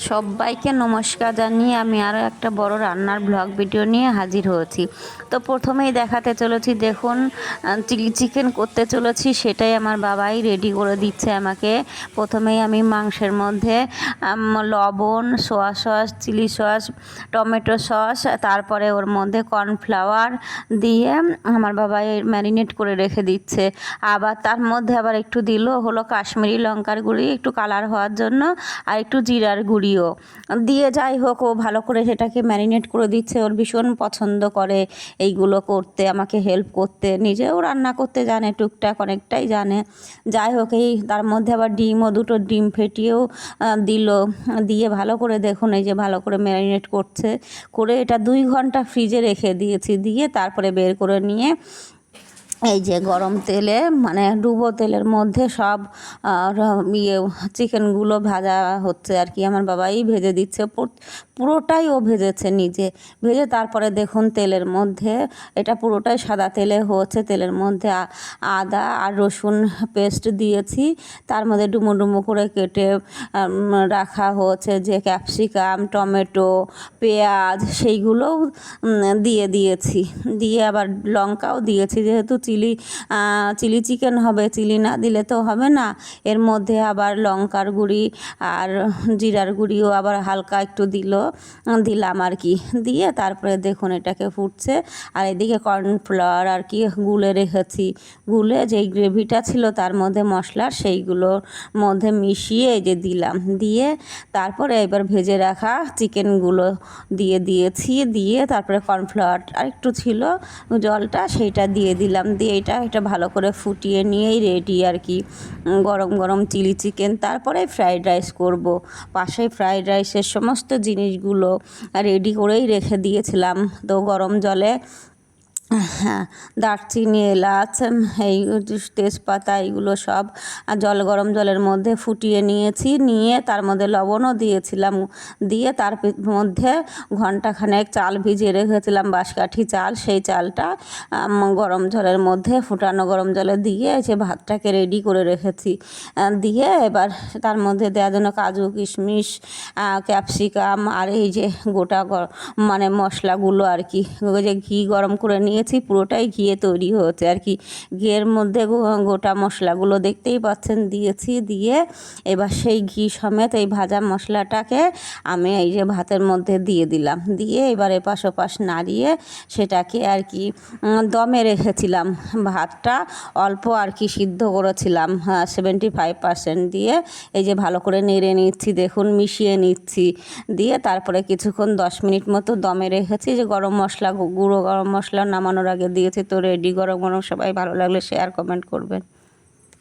সবাইকে নমস্কার জানিয়ে আমি আরও একটা বড় রান্নার ব্লগ ভিডিও নিয়ে হাজির হয়েছি। তো প্রথমেই দেখাতে চলেছি, দেখুন চিলি চিকেন করতে চলেছি, সেটাই আমার বাবাই রেডি করে দিচ্ছে আমাকে। প্রথমেই আমি মাংসের মধ্যে লবণ, soya sauce, chilli sauce, tomato sauce, তারপরে ওর মধ্যে কর্নফ্লাওয়ার দিয়ে আমার বাবাই ম্যারিনেট করে রেখে দিচ্ছে। আবার তার মধ্যে আবার একটু দিল হলো কাশ্মীরি লঙ্কার গুঁড়ি, একটু কালার হওয়ার জন্য, আর একটু জিরার গুঁড়িও দিয়ে, যাই হোক ও ভালো করে সেটাকে ম্যারিনেট করে দিচ্ছে। ওর ভীষণ পছন্দ করে এইগুলো করতে, আমাকে হেল্প করতে, নিজেও রান্না করতে জানে, টুকটাক অনেকটাই জানে। যাই হোক, এই তার মধ্যে আবার দুটো ডিম ফেটিয়েও দিল, দিয়ে ভালো করে দেখুন এই যে ভালো করে ম্যারিনেট করছে, করে এটা 2 ঘন্টা ফ্রিজে রেখে দিয়েছি। দিয়ে তারপরে বের করে নিয়ে এই যে গরম তেলে, মানে ডুবো তেলের মধ্যে সব চিকেনগুলো ভাজা হচ্ছে আর কি। আমার বাবাই ভেজে দিচ্ছে, পুরোটাই ও ভেজেছে নিজে। ভেজে তারপরে দেখুন তেলের মধ্যে, এটা পুরোটাই সাদা তেলে হচ্ছে, তেলের মধ্যে আদা আর রসুন পেস্ট দিয়েছি। তার মধ্যে ডুমো ডুমো করে কেটে রাখা হচ্ছে যে ক্যাপসিকাম, টমেটো, পেঁয়াজ, সেইগুলোও দিয়ে দিয়েছি। দিয়ে আবার লঙ্কাও দিয়েছি, যেহেতু চিলি চিকেন হবে, চিলি না দিলে তো হবে না। এর মধ্যে আবার লঙ্কার গুঁড়ি আর জিরার গুঁড়িও আবার হালকা একটু দিলাম আর কি। দিয়ে তারপরে দেখুন এটাকে ফুটছে, আর এদিকে কর্নফ্লাওয়ার আর কি গুলে রেখেছি। গুলে যেই গ্রেভিটা ছিল তার মধ্যে মশলার, সেইগুলোর মধ্যে মিশিয়ে এই যে দিলাম। দিয়ে তারপরে এবার ভেজে রাখা চিকেনগুলো দিয়েছি। দিয়ে তারপরে কর্নফ্লাওয়ার আর একটু ছিল জলটা, সেইটা দিয়ে দিলাম। দিয়ে এটা ভালো করে ফুটিয়ে নিয়েই রেডি আর কি গরম গরম চিলি চিকেন। তারপরে ফ্রাইড রাইস করব। পাশে ফ্রাইড রাইসের সমস্ত জিনিসগুলো রেডি করেই রেখে দিয়েছিলাম। তো গরম জলে হ্যাঁ, দারচিনি, এলাচ, এই তেজপাতা, এইগুলো সব গরম জলের মধ্যে ফুটিয়ে নিয়েছি। নিয়ে তার মধ্যে লবণও দিয়েছিলাম। দিয়ে তার মধ্যে ঘন্টাখানেক চাল ভিজিয়ে রেখেছিলাম, বাঁশকাঠি চাল, সেই চালটা গরম জলের মধ্যে, ফুটানো গরম জলে দিয়ে সে ভাতটাকে রেডি করে রেখেছি। দিয়ে এবার তার মধ্যে দেওয়ার জন্য কাজু, কিশমিশ, ক্যাপসিকাম আর এই যে গোটা মানে মশলাগুলো আর কি, ওই যে ঘি গরম করে নিয়েছি, পুরোটাই ঘিয়ে তৈরি হয়েছে আর কি। ঘিয়ের মধ্যে গোটা মশলাগুলো দেখতেই পাচ্ছেন দিয়েছি। দিয়ে এবার সেই ঘি সমেত এই ভাজা মশলাটাকে আমি এই যে ভাতের মধ্যে দিয়ে দিলাম। দিয়ে এবার এপাশ ওপাশ নাড়িয়ে সেটাকে আর কি দমে রেখেছিলাম। ভাতটা অল্প আর কি সিদ্ধ করেছিলাম, 75%। দিয়ে এই যে ভালো করে নেড়ে নিচ্ছি, দেখুন মিশিয়ে নিচ্ছি। দিয়ে তারপরে কিছুক্ষণ 10 মিনিট মতো দমে রেখেছি। যে গরম মশলা, গুঁড়ো গরম মশলা নামানোর আগে দিয়েছি। তো রেডি গরম গরম। সবাই ভালো লাগলে শেয়ার কমেন্ট করবেন।